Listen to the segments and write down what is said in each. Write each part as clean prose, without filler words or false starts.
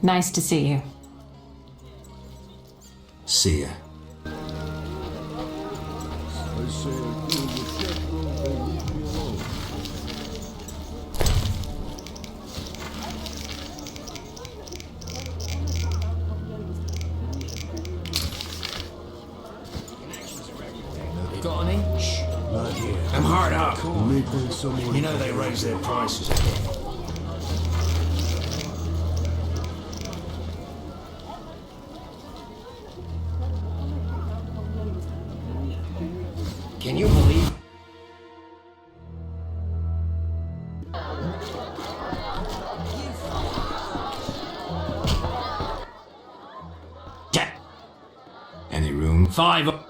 Nice to see you. See ya. Got any? Shh. Not here. I'm hard up. You may find someone. You know they raise their prices. Can you believe? Any room? 5.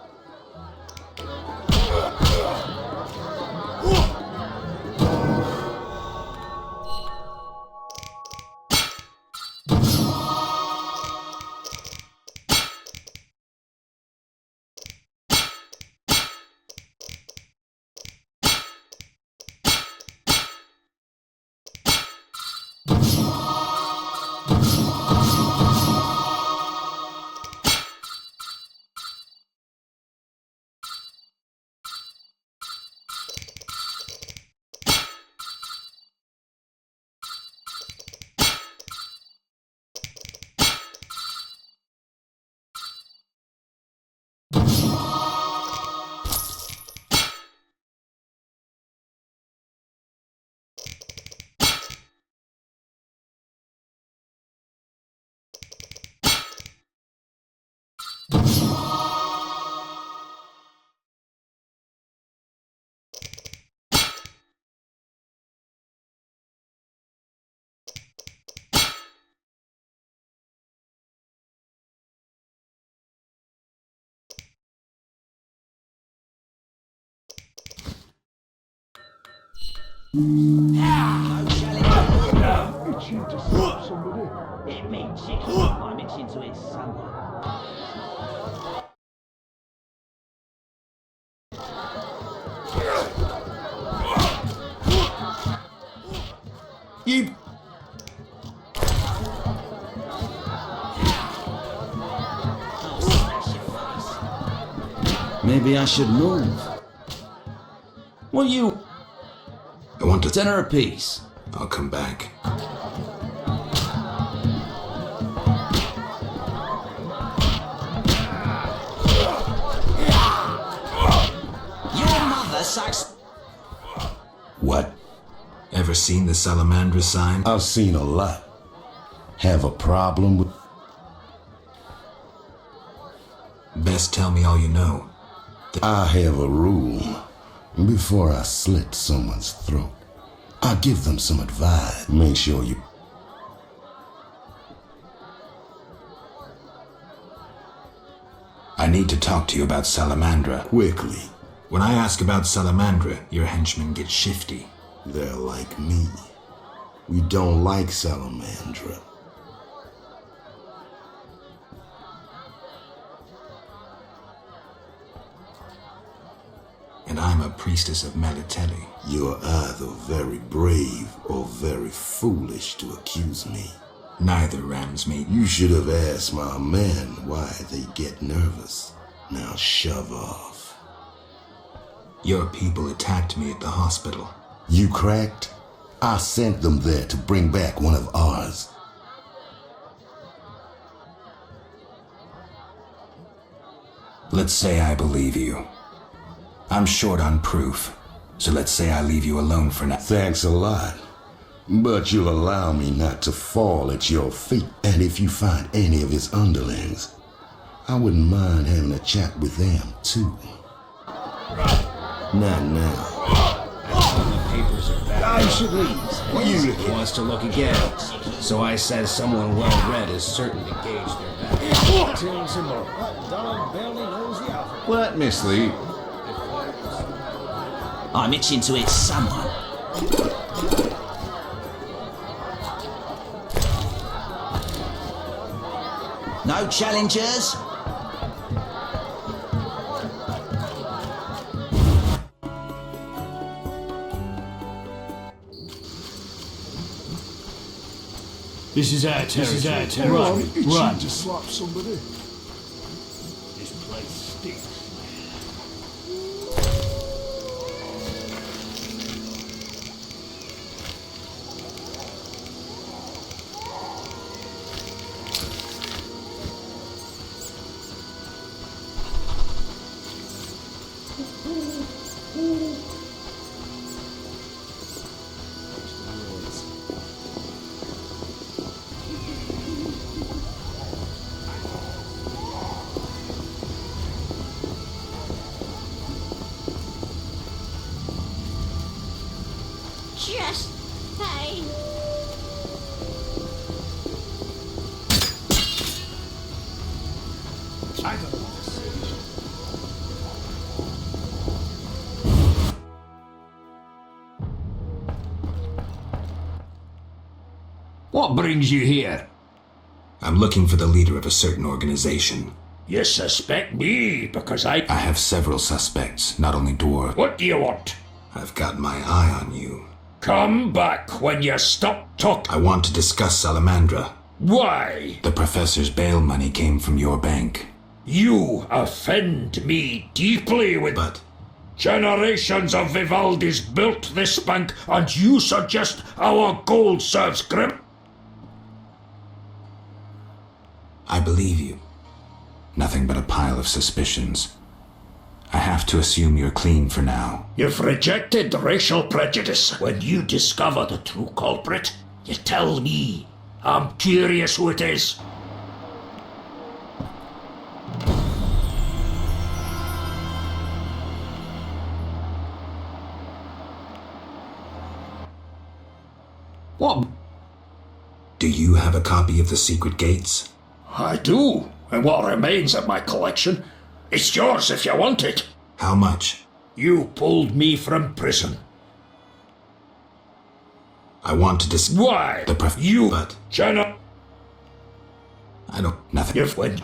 It means chicken. I'm itching to eat someone. You. Maybe I should move. Well, you. I want to. Dinner apiece. I'll come back. Your mother sucks. What? Ever seen the Salamandra sign? I've seen a lot. Have a problem with... Best tell me all you know. I have a rule. Before I slit someone's throat, I give them some advice. Make sure you... I need to talk to you about Salamandra. Quickly. When I ask about Salamandra, your henchmen get shifty. They're like me. We don't like Salamandra. And I'm a priestess of Melitelli. You're either very brave or very foolish to accuse me. Neither rams me. You should have asked my men why they get nervous. Now shove off. Your people attacked me at the hospital. You cracked? I sent them there to bring back one of ours. Let's say I believe you. I'm short on proof, so let's say I leave you alone for now. Thanks a lot. But you'll allow me not to fall at your feet. And if you find any of his underlings, I wouldn't mind having a chat with them, too. Not now. The papers are bad. I should leave. You wants to look again. So I says someone well-read is certain to gauge their back. Let me sleep. I'm itching to eat someone. No challengers? This is our territory. Run. to slap somebody. This place stinks. Just pain. I don't want to see you. What brings you here? I'm looking for the leader of a certain organization. You suspect me because I have several suspects, not only dwarves. What do you want? I've got my eye on you. Come back when you stop talking. I want to discuss Salamandra. Why? The professor's bail money came from your bank. You offend me deeply with... But Generations of Vivaldis built this bank, and you suggest our gold serves grip? I believe you. Nothing but a pile of suspicions. I have to assume you're clean for now. You've rejected racial prejudice. When you discover the true culprit, you tell me. I'm curious who it is. What? Do you have a copy of the secret gates? I do, and what remains of my collection. It's yours if you want it. How much? You pulled me from prison. I want to Why? You. But... I don't... Nothing. You've went...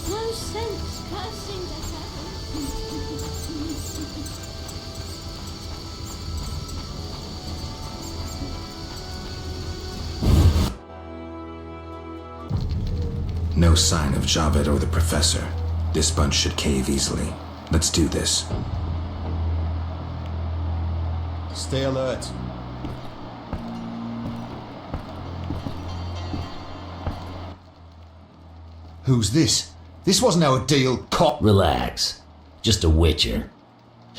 No sense cursing the heavens. No sign of Javed or the professor. This bunch should cave easily. Let's do this. Stay alert. Who's this? This wasn't our deal, cop. Relax. Just a witcher.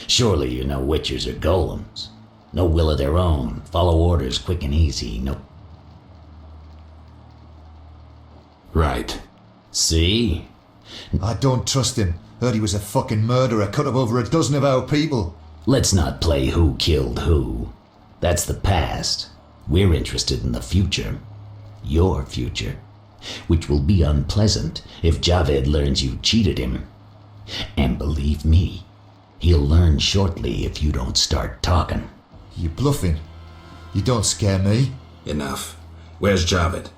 Surely you know witchers are golems. No will of their own. Follow orders quick and easy. No... Right. See? I don't trust him. Heard he was a fucking murderer, cut up over a dozen of our people. Let's not play who killed who. That's the past. We're interested in the future. Your future. Which will be unpleasant if Javed learns you cheated him. And believe me, he'll learn shortly if you don't start talking. You bluffing. You don't scare me. Enough. Where's Javed?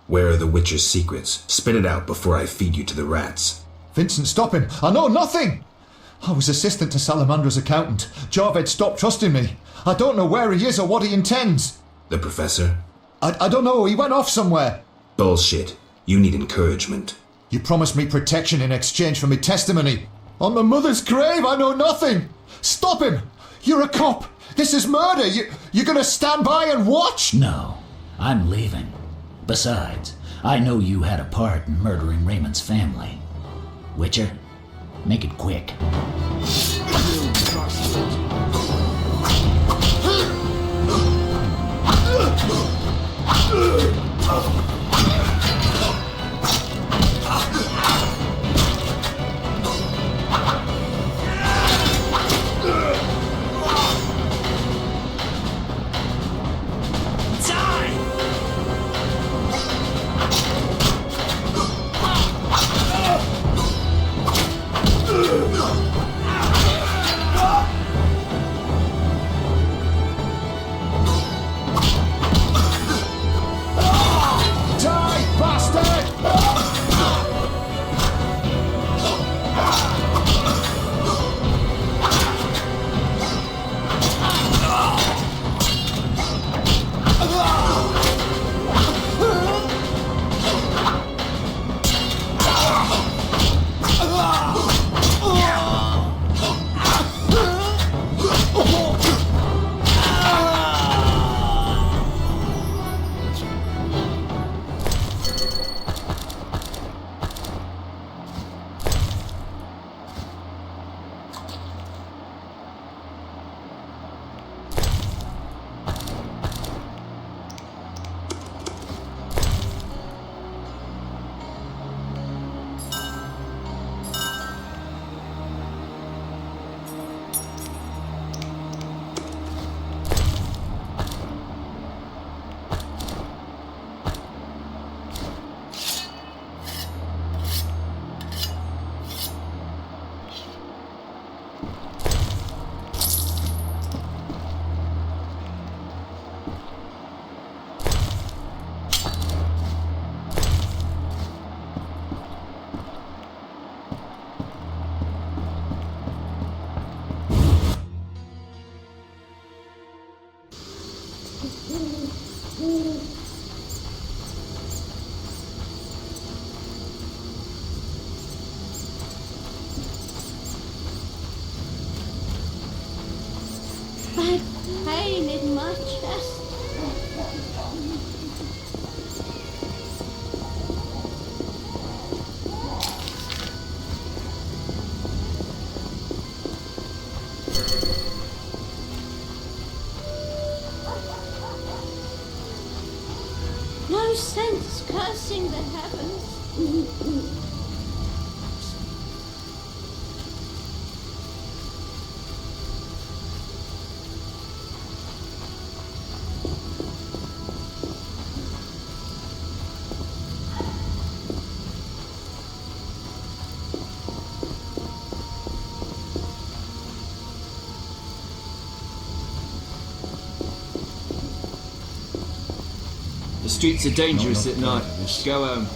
Where are the Witcher's secrets? Spit it out before I feed you to the rats. Vincent, stop him. I know nothing. I was assistant to Salamandra's accountant. Javed stopped trusting me. I don't know where he is or what he intends. The professor? I don't know, he went off somewhere. Bullshit. You need encouragement. You promised me protection in exchange for me testimony. On my mother's grave, I know nothing. Stop him! You're a cop. This is murder. You're gonna stand by and watch? No, I'm leaving. Besides, I know you had a part in murdering Raymond's family. Witcher, make it quick. Bad pain in my chest. No sense cursing the heavens. The streets are dangerous at night. Go home.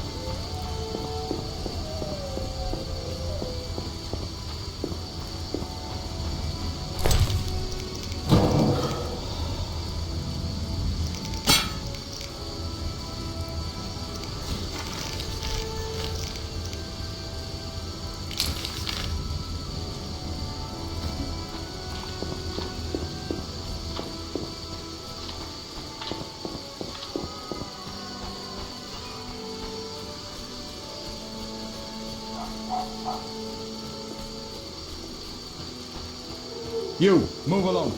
You, move along.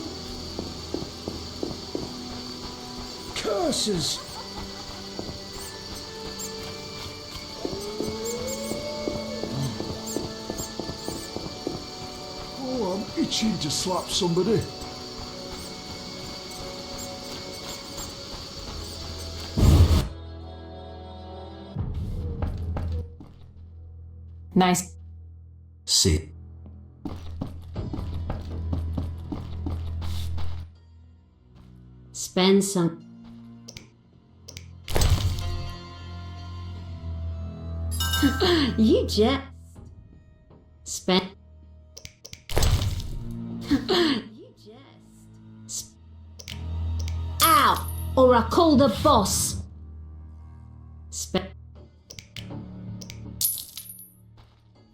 Curses! Oh, I'm itching to slap somebody. Nice. See. Spend some. You just spend. Ow! Or I call the boss.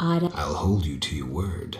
I'll hold you to your word.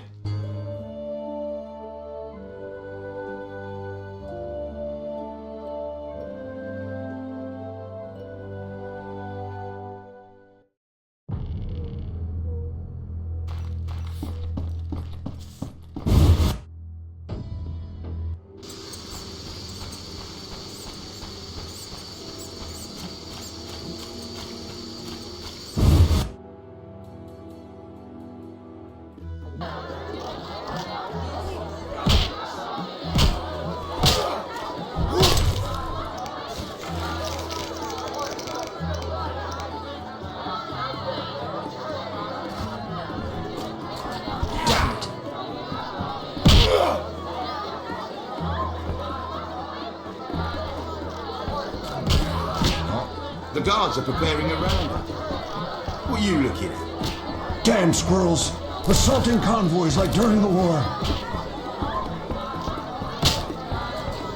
The guards are preparing a roundup. What are you looking at? Damn squirrels! Assaulting convoys like during the war.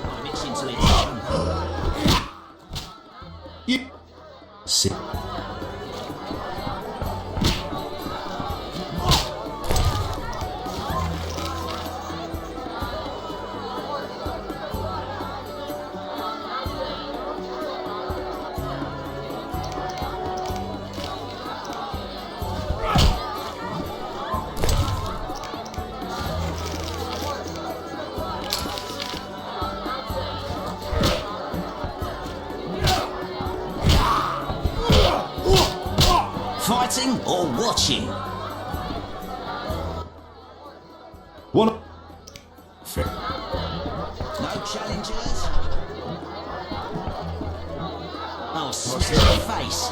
I'm itching to eat some. Sit. Fighting or watching? One. Fair. No challengers? I'll smash your face.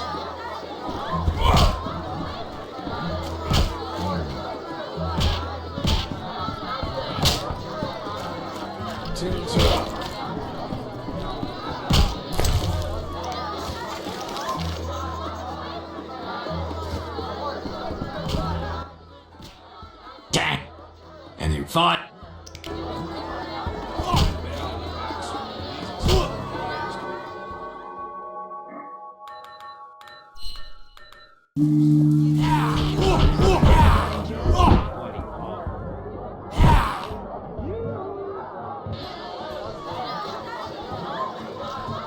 Damn. Any Fight.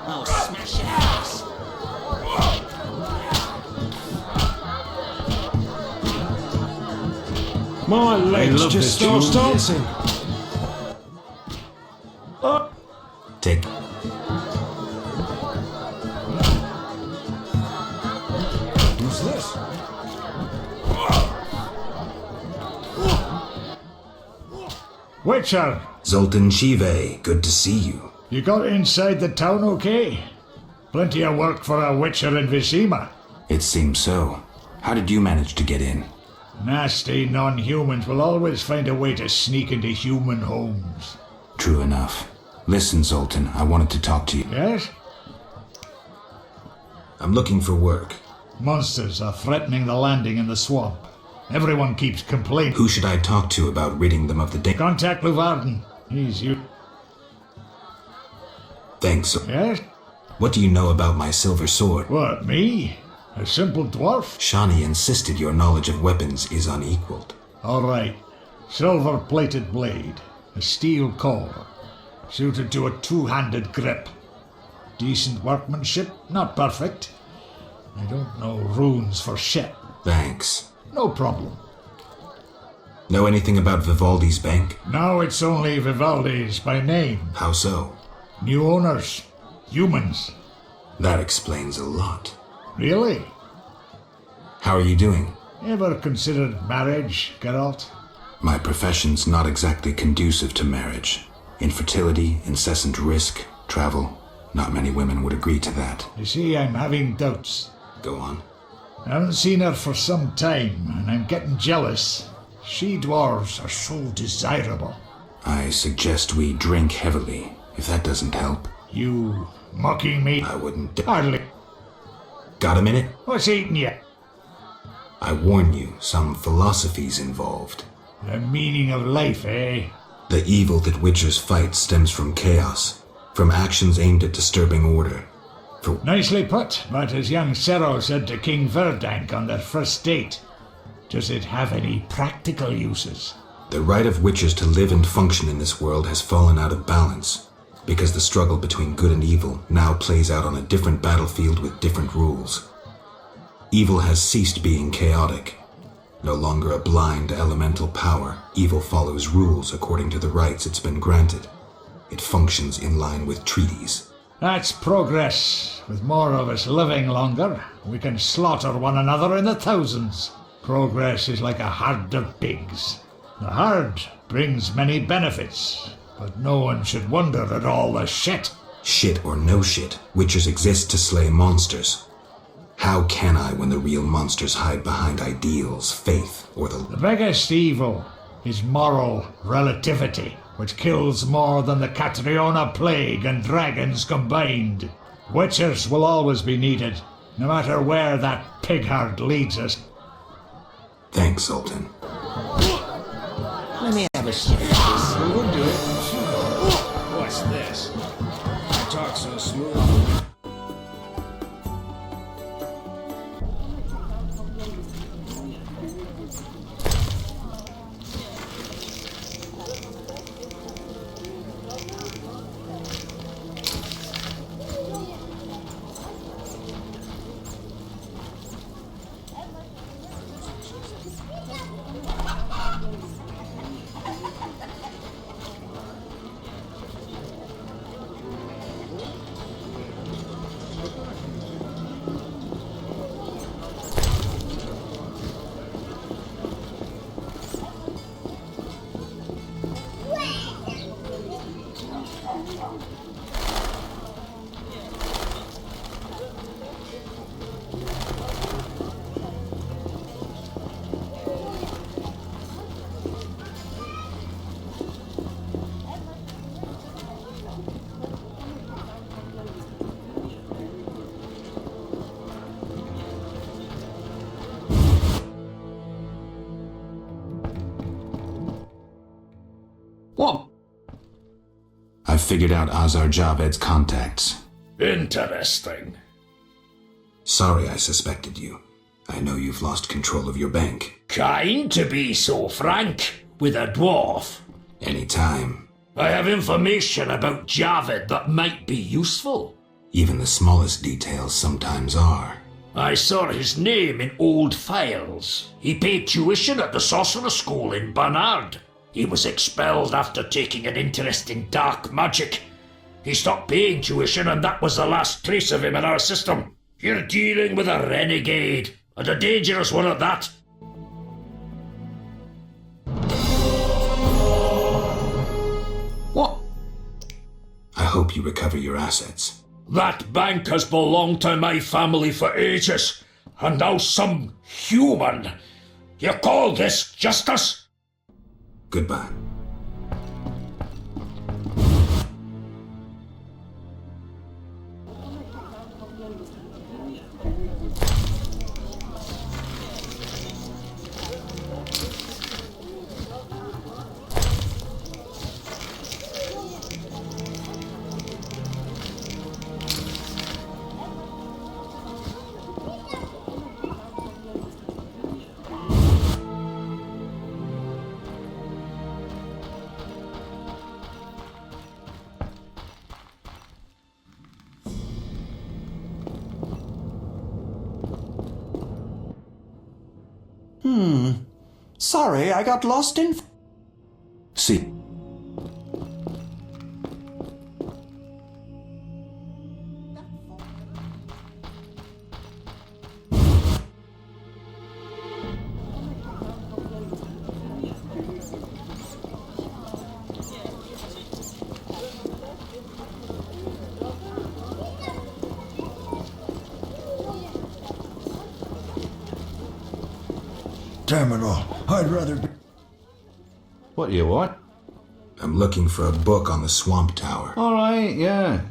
I'll smash your face. My legs just start dancing. take. Who's this? Witcher, Zoltan Shive, good to see you. you got inside the town okay? Plenty of work for a Witcher in Vizima. It seems so. How did you manage to get in? Nasty non-humans will always find a way to sneak into human homes. True enough. Listen, Zoltan, I wanted to talk to you. Yes? I'm looking for work. Monsters are threatening the landing in the swamp. Everyone keeps complaining. Who should I talk to about ridding them of the day? Contact Luvarden. He's you. Thanks. Yes? What do you know about my silver sword? What, me? A simple dwarf? Shani insisted your knowledge of weapons is unequaled. All right. Silver-plated blade. A steel core. Suited to a two-handed grip. Decent workmanship, not perfect. I don't know runes for shit. Thanks. No problem. Know anything about Vivaldi's bank? Now it's only Vivaldi's by name. How so? New owners. Humans. That explains a lot. Really? How are you doing? Ever considered marriage, Geralt? My profession's not exactly conducive to marriage. Infertility, incessant risk, travel. Not many women would agree to that. You see, I'm having doubts. Go on. I haven't seen her for some time, and I'm getting jealous. She-dwarves are so desirable. I suggest we drink heavily, if that doesn't help. You mocking me? I wouldn't. Hardly. Got a minute? What's eating you? I warn you, some philosophy's involved. The meaning of life, eh? The evil that witchers fight stems from chaos, from actions aimed at disturbing order. Nicely put, but as young Cero said to King Verdank on their first date, does it have any practical uses? The right of witchers to live and function in this world has fallen out of balance, because the struggle between good and evil now plays out on a different battlefield with different rules. Evil has ceased being chaotic. No longer a blind elemental power, evil follows rules according to the rights it's been granted. It functions in line with treaties. That's progress. With more of us living longer, we can slaughter one another in the thousands. Progress is like a herd of pigs. The herd brings many benefits, but no one should wonder at all the shit. Shit or no shit, witchers exist to slay monsters. How can I when the real monsters hide behind ideals, faith, or The biggest evil is moral relativity, which kills more than the Catriona plague and dragons combined. Witchers will always be needed, no matter where that pig herd leads us. Thanks, Sultan. Let me have a sip of this. We'll do it. What's this? I talk so smooth. What? I've figured out Azar Javed's contacts. Interesting. Sorry I suspected you. I know you've lost control of your bank. Kind to be so frank with a dwarf. Anytime. I have information about Javed that might be useful. Even the smallest details sometimes are. I saw his name in old files. He paid tuition at the sorcerer school in Barnard. He was expelled after taking an interest in dark magic. He stopped paying tuition and that was the last trace of him in our system. You're dealing with a renegade, and a dangerous one at that. What? I hope you recover your assets. That bank has belonged to my family for ages, and now some human. You call this justice? Goodbye. Sorry, I got lost in... See. Terminal. I'd rather be... What you want? I'm looking for a book on the Swamp Tower. Alright, yeah.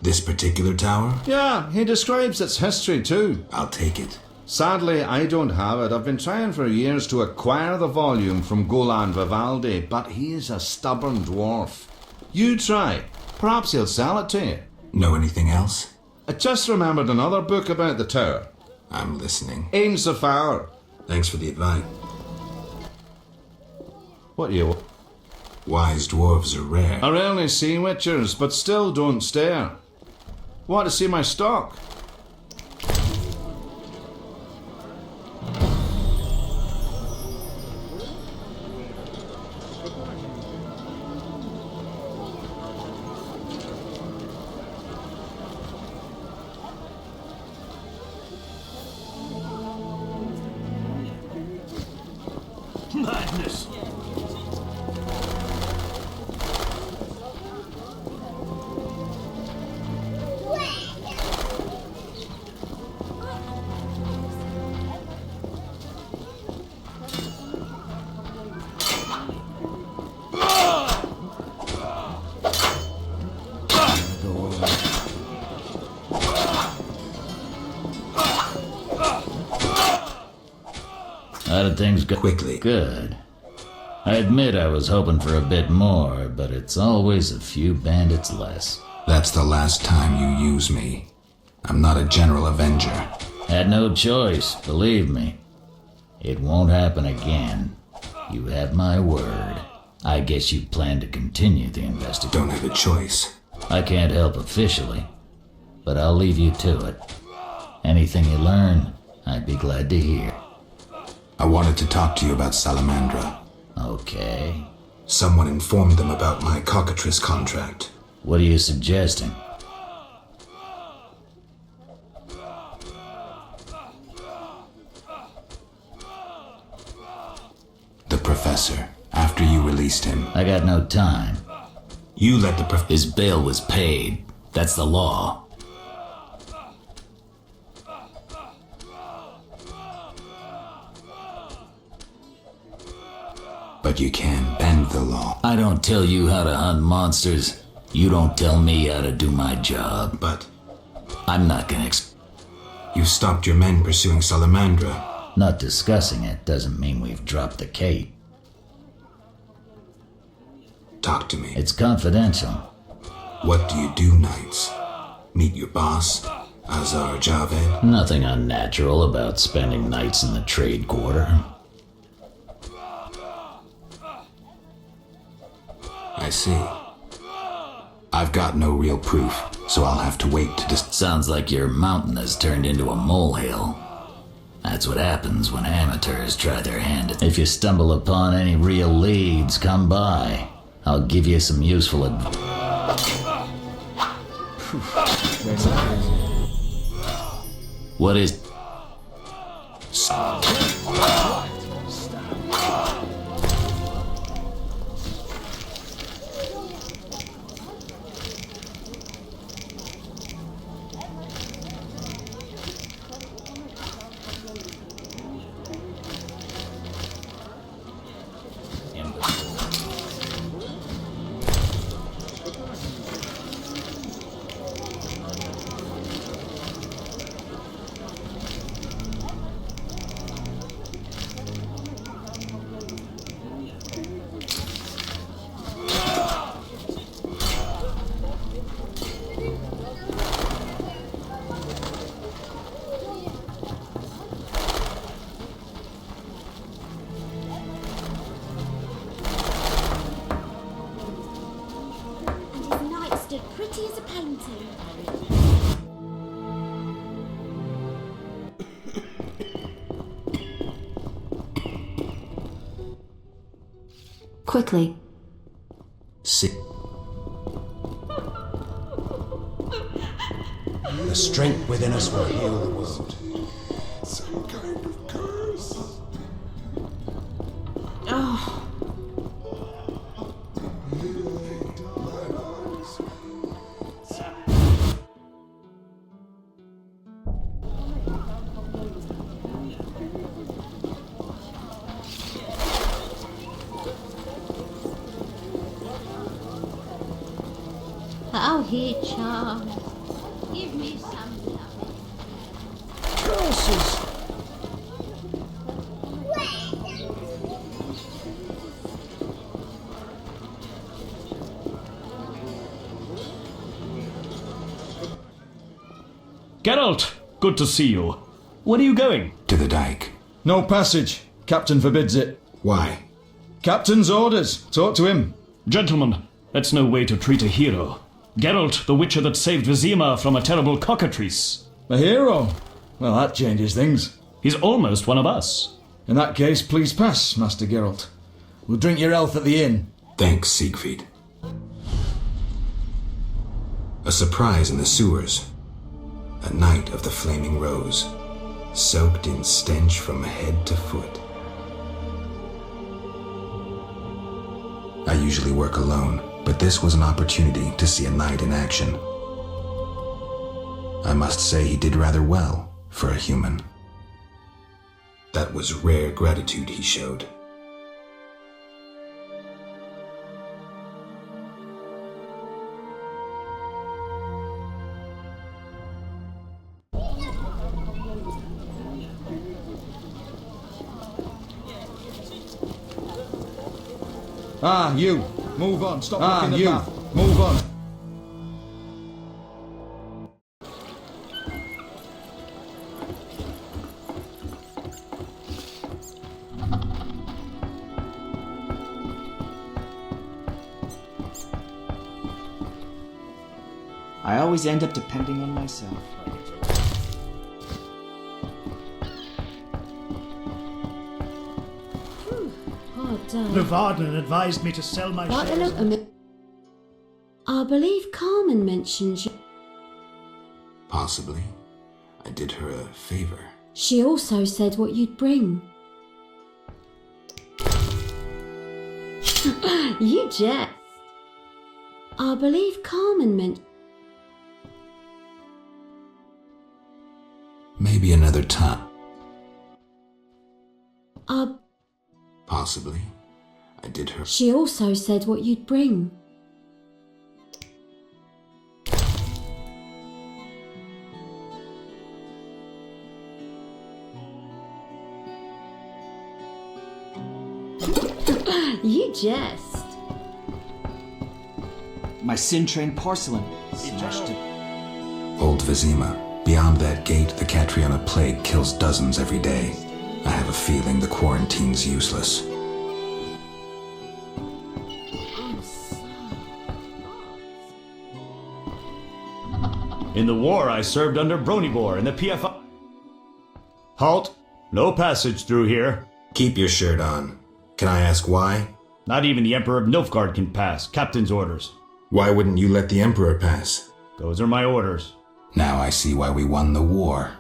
This particular tower? Yeah, he describes its history too. I'll take it. Sadly, I don't have it. I've been trying for years to acquire the volume from Golan Vivaldi, but he is a stubborn dwarf. You try. Perhaps he'll sell it to you. Know anything else? I just remembered another book about the tower. I'm listening. Ain Safar. Thanks for the advice. What you... Wise dwarves are rare. I rarely see witchers, but still don't stare. Want to see my stock? Madness! How did things go? Quickly. Good. I admit I was hoping for a bit more, but it's always a few bandits less. That's the last time you use me. I'm not a general avenger. Had no choice, believe me. It won't happen again. You have my word. I guess you plan to continue the investigation. Don't have a choice. I can't help officially, but I'll leave you to it. Anything you learn, I'd be glad to hear. I wanted to talk to you about Salamandra. Okay. Someone informed them about my cockatrice contract. What are you suggesting? The professor, after you released him. I got no time. You let the His bail was paid. That's the law. But you can bend the law. I don't tell you how to hunt monsters. You don't tell me how to do my job. But I'm not gonna you stopped your men pursuing Salamandra. Not discussing it doesn't mean we've dropped the cape. Talk to me. It's confidential. What do you do nights? Meet your boss, Azar Javed? Nothing unnatural about spending nights in the trade quarter. I see. I've got no real proof, so I'll have to wait to Sounds like your mountain has turned into a molehill. That's what happens when amateurs try their hand at... If you stumble upon any real leads, come by. I'll give you some useful advice. What is... Pretty as a painting. Quickly. See. The strength within us will heal the world. Some kind of curse. Oh. Oh, here, Charles. Give me some love. Curses! Geralt, good to see you. Where are you going? To the dike. No passage. Captain forbids it. Why? Captain's orders. Talk to him. Gentlemen, that's no way to treat a hero. Geralt, the witcher that saved Vizima from a terrible cockatrice. A hero? Well, that changes things. He's almost one of us. In that case, please pass, Master Geralt. We'll drink your health at the inn. Thanks, Siegfried. A surprise in the sewers. A night of the Flaming Rose, soaked in stench from head to foot. I usually work alone, but this was an opportunity to see a knight in action. I must say he did rather well for a human. That was rare gratitude he showed. Ah, you. Move on. Stop looking at that. Move on. I always end up depending on myself. The Varden advised me to sell my shares. I believe Carmen mentioned you. Possibly. I did her a favor. She also said what you'd bring. You jest. I believe Carmen meant. Maybe another time. Possibly. I did her. She also said what you'd bring. You jest. My sin-trained porcelain. Smashed it. Old Vizima. Beyond that gate, the Catriona plague kills dozens every day. I have a feeling the quarantine's useless. In the war, I served under Bronibor in the PFI. Halt! No passage through here. Keep your shirt on. Can I ask why? Not even the Emperor of Nilfgaard can pass. Captain's orders. Why wouldn't you let the Emperor pass? Those are my orders. Now I see why we won the war.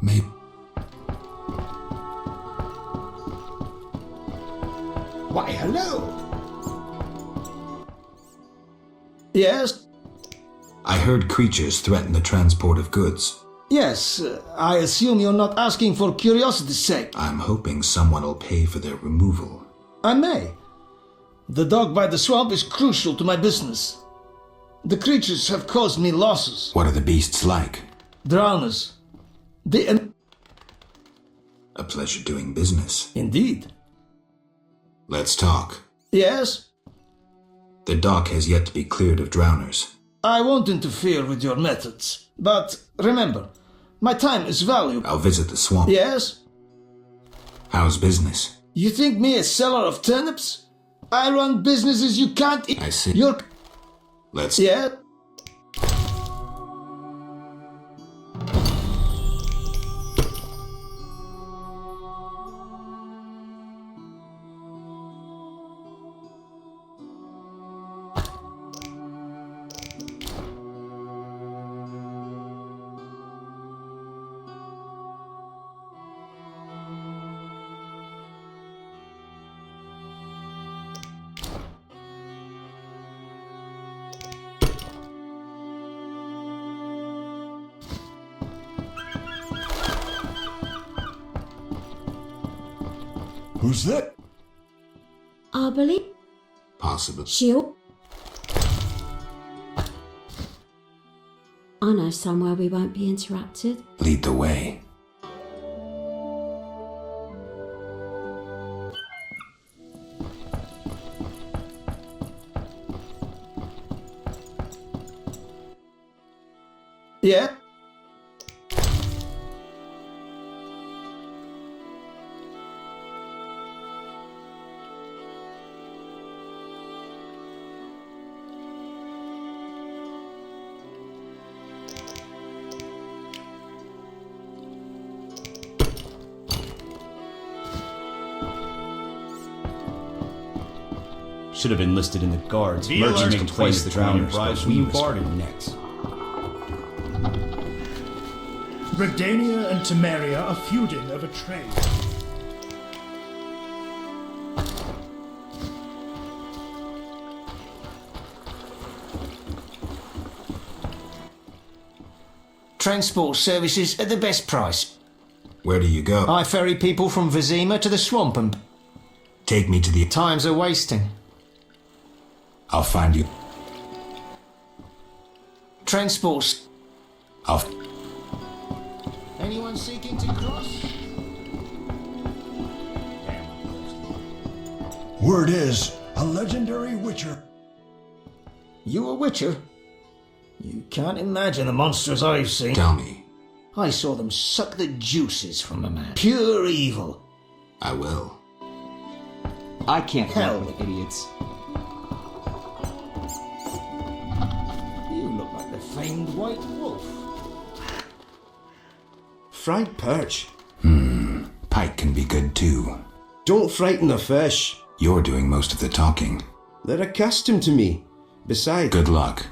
Maybe. Why, hello! Yes? I heard creatures threaten the transport of goods. Yes, I assume you're not asking for curiosity's sake. I'm hoping someone will pay for their removal. I may. The dog by the swamp is crucial to my business. The creatures have caused me losses. What are the beasts like? Drowners. A pleasure doing business. Indeed. Let's talk. Yes? The dock has yet to be cleared of drowners. I won't interfere with your methods. But remember, my time is valuable. I'll visit the swamp. Yes? How's business? You think me a seller of turnips? I run businesses you can't eat. I see. Let's... Yeah? Who's that? I believe. Possible. I know somewhere we won't be interrupted. Lead the way. Yeah? Should have enlisted in the guards. Be Merchants alert. complained Place of the the crown coiners, bribes but from we you respect bartered necks. Redania and Temeria are feuding over trade. Transport services at the best price. Where do you go? I ferry people from Vizima to the swamp and... Take me to the... Times are wasting. I'll find you. Transports. I'll... Anyone seeking to cross? Word is, a legendary witcher. You a witcher? You can't imagine the monsters I've seen. Tell me. I saw them suck the juices from a man. Pure evil. I will. I can't Hell. help with idiots. You look like the famed white wolf. Fried perch. Pike can be good too. Don't frighten the fish. You're doing most of the talking. They're accustomed to me. Besides... Good luck.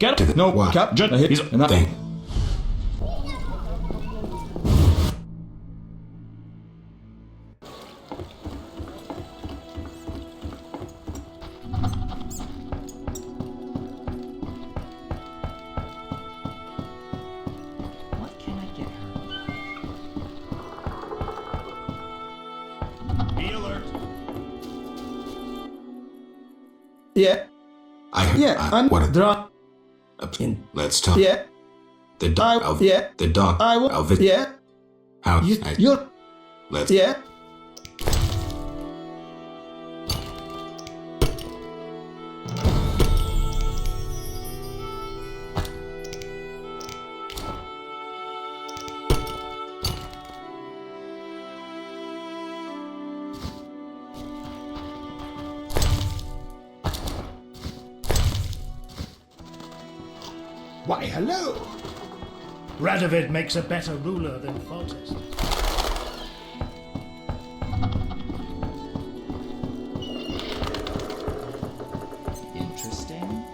Get him. No, What? Cap. He's in that. Thing. What can I get her? Be alert. Yeah. I heard. Yeah, what a... draw. Let's talk. Yeah. The dock. Yeah. The dock. I will. I'll visit. Yeah. How? You're. Let's. Yeah. Why, hello! Radovid makes a better ruler than Foltest. Interesting.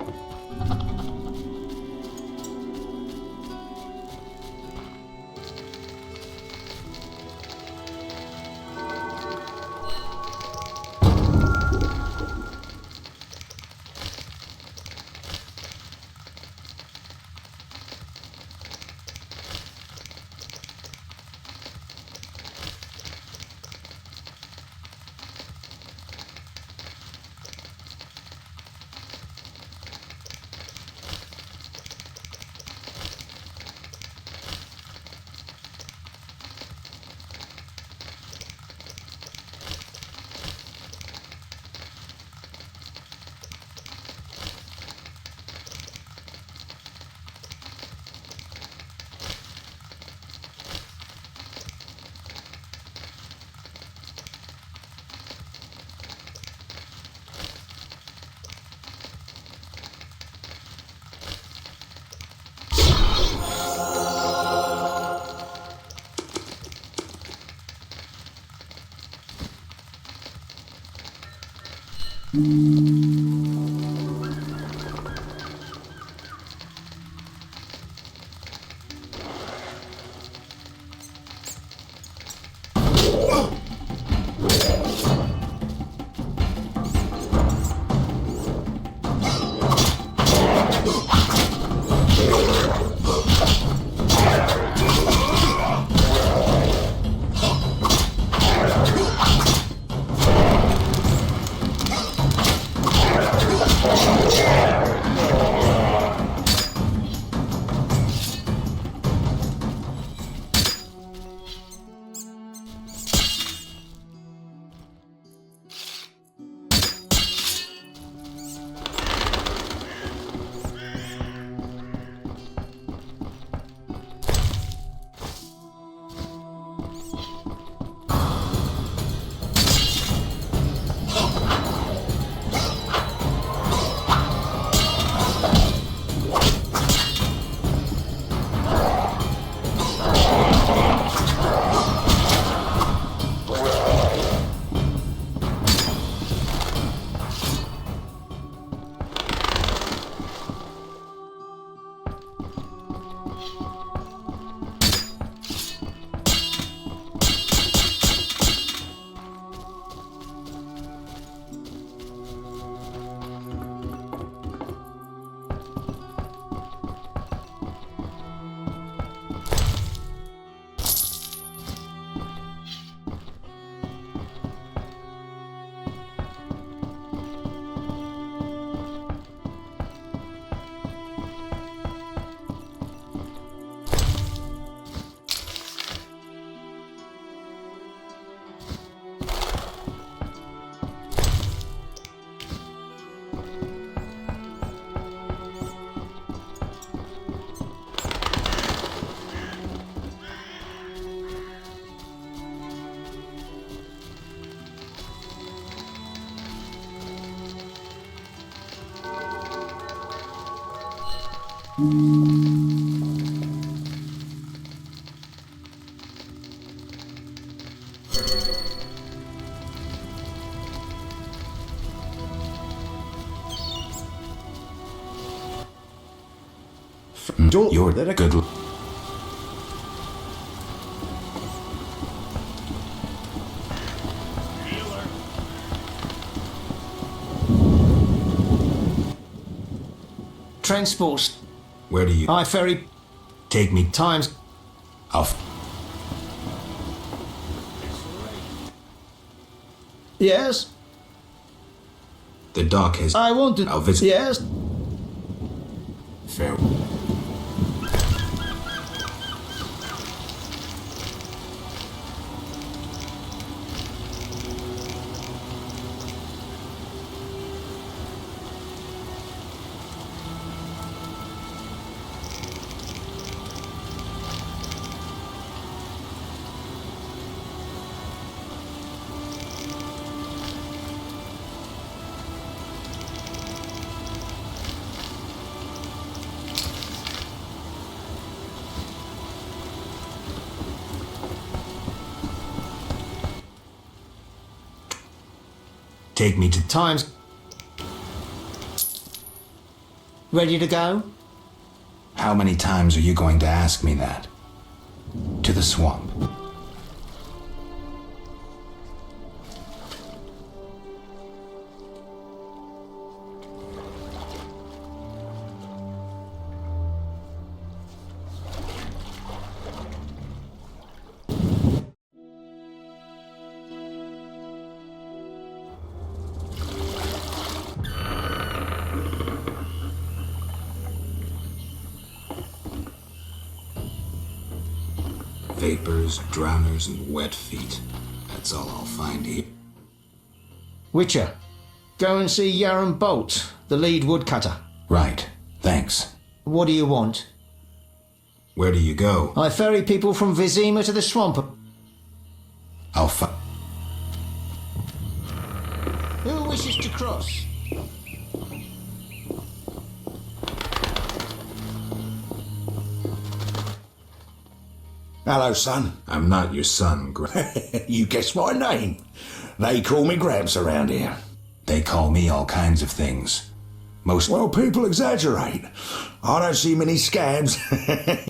You're good. Transport. Where do you... I ferry. Take me... Times. Off. Yes? The dock has... I want to... I'll visit... Yes? Fair. Take me to... Time's... Ready to go? How many times are you going to ask me that? To the swamp. Vapors, drowners, and wet feet. That's all I'll find here. Witcher, go and see Yaron Bolt, the lead woodcutter. Right. Thanks. What do you want? Where do you go? I ferry people from Vizima to the swamp. I'll Who wishes to cross? Hello, son. I'm not your son, You guessed my name. They call me Gramps around here. They call me all kinds of things. Well, people exaggerate. I don't see many scabs.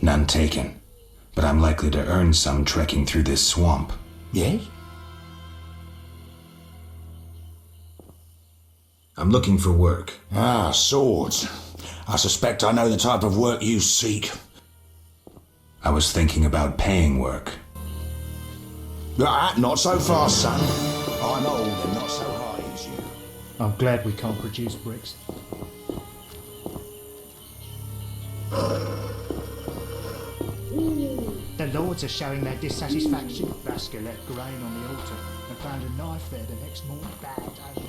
None taken. But I'm likely to earn some trekking through this swamp. Yes? I'm looking for work. Ah, swords. I suspect I know the type of work you seek. I was thinking about paying work. Not so fast, son. I'm old and not so high as you. I'm glad we can't produce bricks. The lords are showing their dissatisfaction. Basker left grain on the altar and found a knife there the next morning. Bad omen.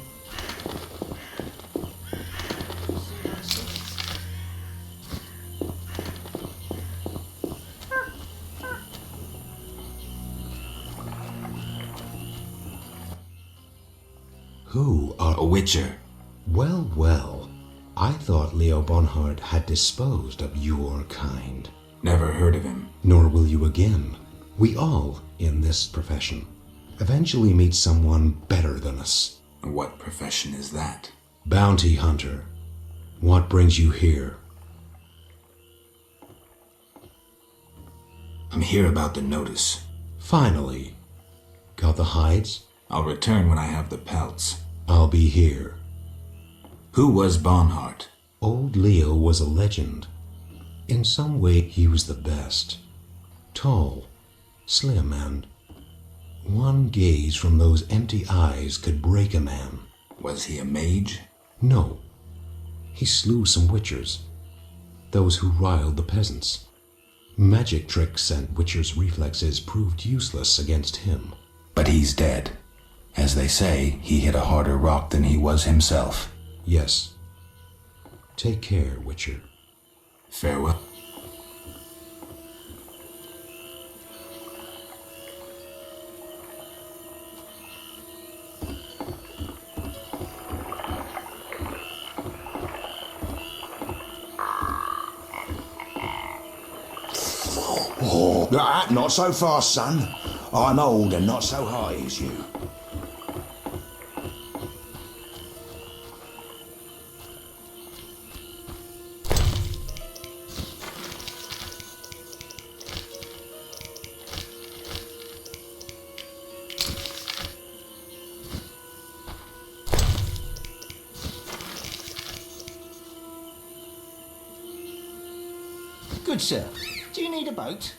Who are a witcher? Well, well. I thought Leo Bonhart had disposed of your kind. Never heard of him. Nor will you again. We all, in this profession, eventually meet someone better than us. What profession is that? Bounty hunter. What brings you here? I'm here about the notice. Finally. Got the hides? I'll return when I have the pelts. I'll be here. Who was Bonhart? Old Leo was a legend. In some way, he was the best. Tall, slim, and one gaze from those empty eyes could break a man. Was he a mage? No. He slew some witchers. Those who riled the peasants. Magic tricks and witchers' reflexes proved useless against him. But he's dead. As they say, he hit a harder rock than he was himself. Yes. Take care, Witcher. Farewell. Not so fast, son. I'm old and not so high as you. Good sir. Do you need a boat?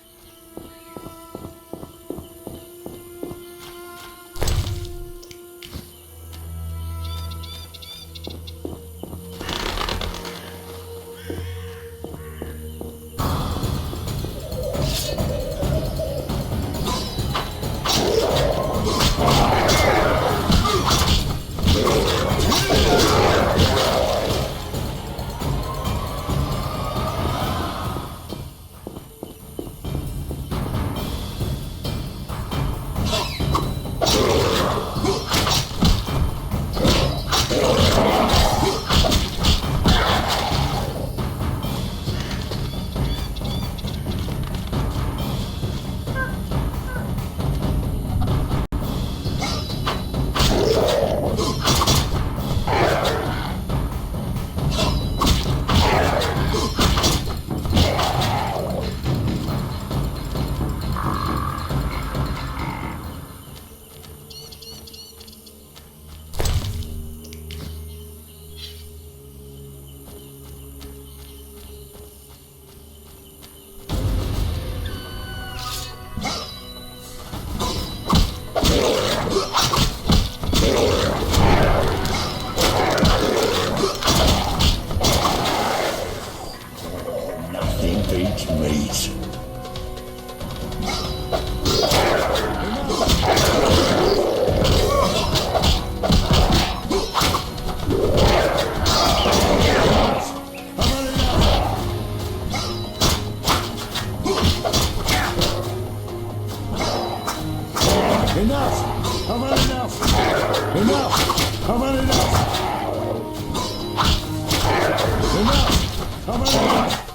Enough! How about enough? Enough! How about enough? Enough! How about enough?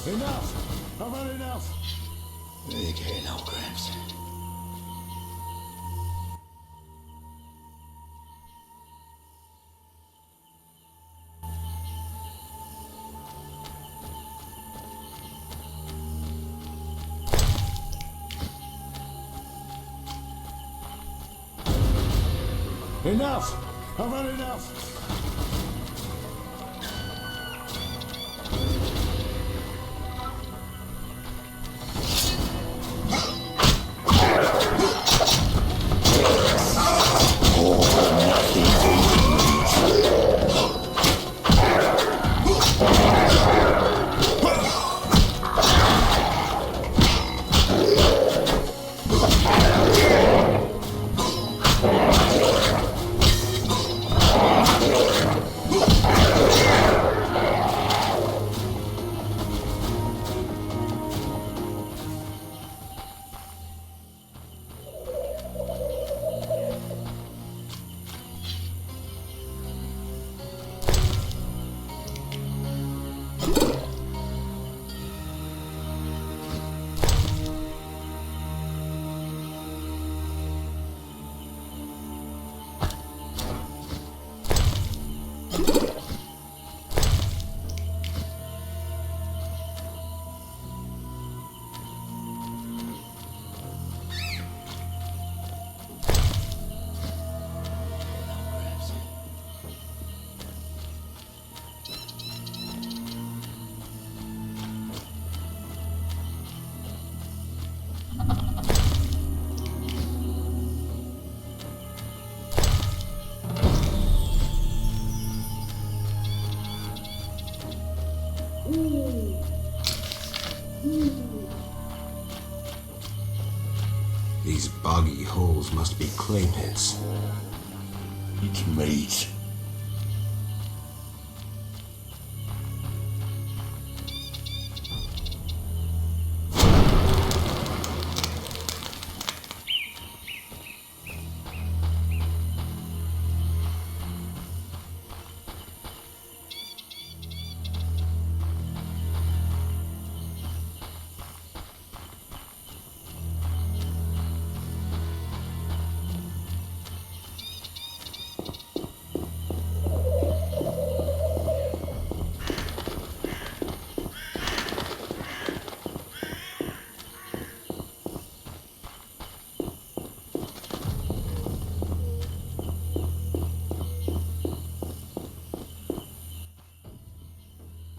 Enough! How about enough? Okay, now, Gramps. Enough! How about enough? These boggy holes must be clay pits. It's meat.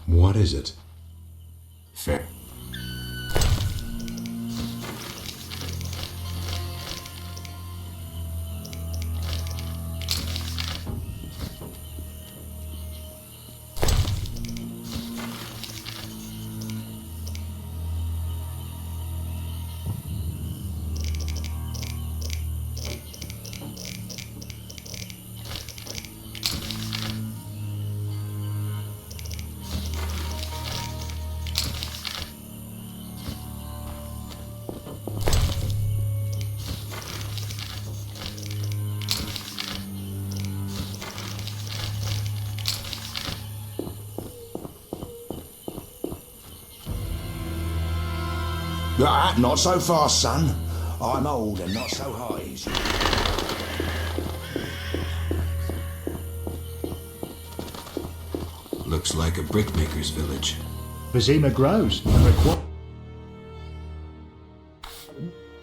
What is it? Fair. Ah, not so fast, son. I'm old and not so high as you. Looks like a brickmaker's village. Vizima grows and requires.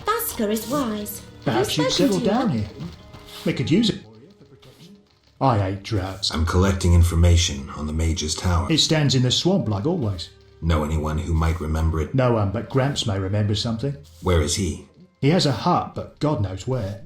Basker is wise. Perhaps you'd settle down here. We could use it. I hate droughts. I'm collecting information on the Mage's Tower. It stands in the swamp like always. Know anyone who might remember it? No one but Gramps may remember something. Where is he? He has a hut, but God knows where.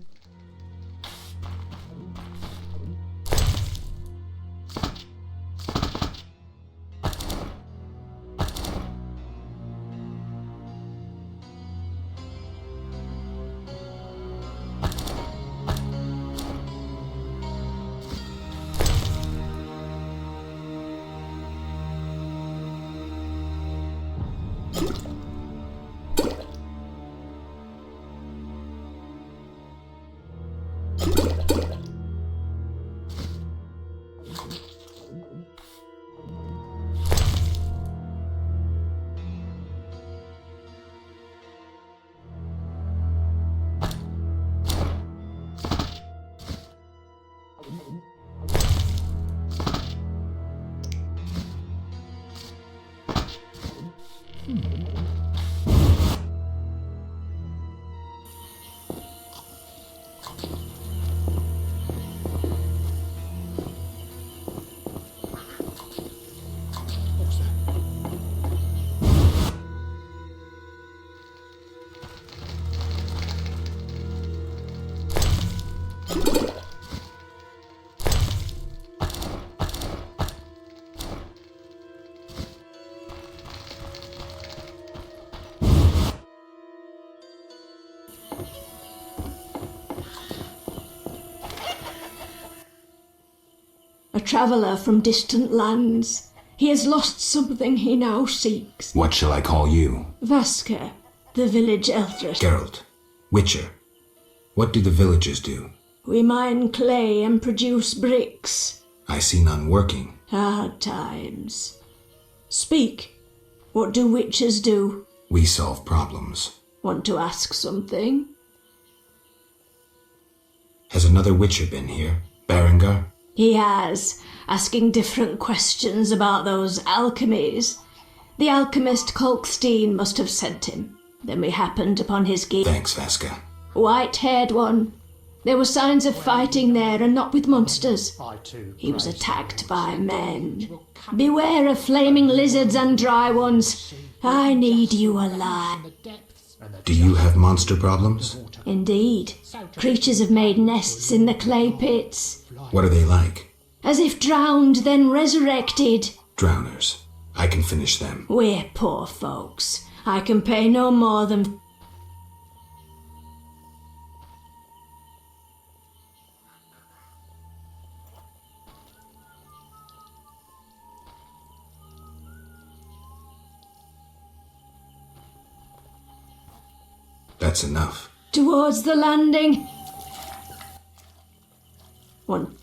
A traveller from distant lands. He has lost something he now seeks. What shall I call you? Vaska, the village eldress. Geralt. Witcher. What do the villagers do? We mine clay and produce bricks. I see none working. Hard times. Speak. What do witchers do? We solve problems. Want to ask something? Has another witcher been here? Berengar? He has, asking different questions about those alchemies. The alchemist Kolkstein must have sent him. Then we happened upon his gate. Thanks, Vaska. White-haired one. There were signs of fighting there, and not with monsters. He was attacked by men. Beware of flaming lizards and dry ones. I need you alive. Do you have monster problems? Indeed. Creatures have made nests in the clay pits. What are they like? As if drowned, then resurrected. Drowners. I can finish them. We're poor folks. I can pay no more than... That's enough. Towards the landing. One.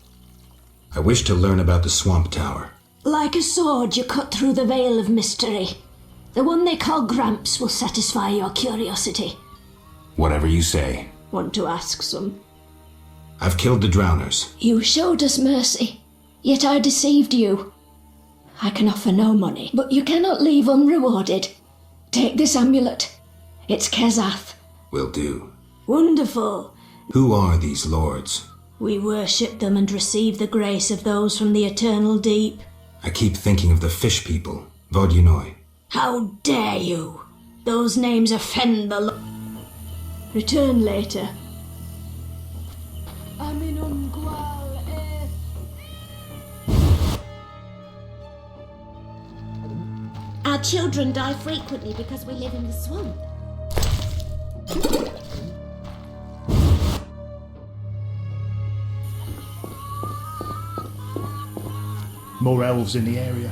I wish to learn about the Swamp Tower. Like a sword, you cut through the veil of mystery. The one they call Gramps will satisfy your curiosity. Whatever you say. Want to ask some? I've killed the drowners. You showed us mercy, yet I deceived you. I can offer no money, but you cannot leave unrewarded. Take this amulet. It's Kezath. Will do. Wonderful. Who are these lords? We worship them and receive the grace of those from the eternal deep. I keep thinking of the fish people. Vodunoi. How dare you? Those names offend the Return later. Our children die frequently because we live in the swamp. More elves in the area.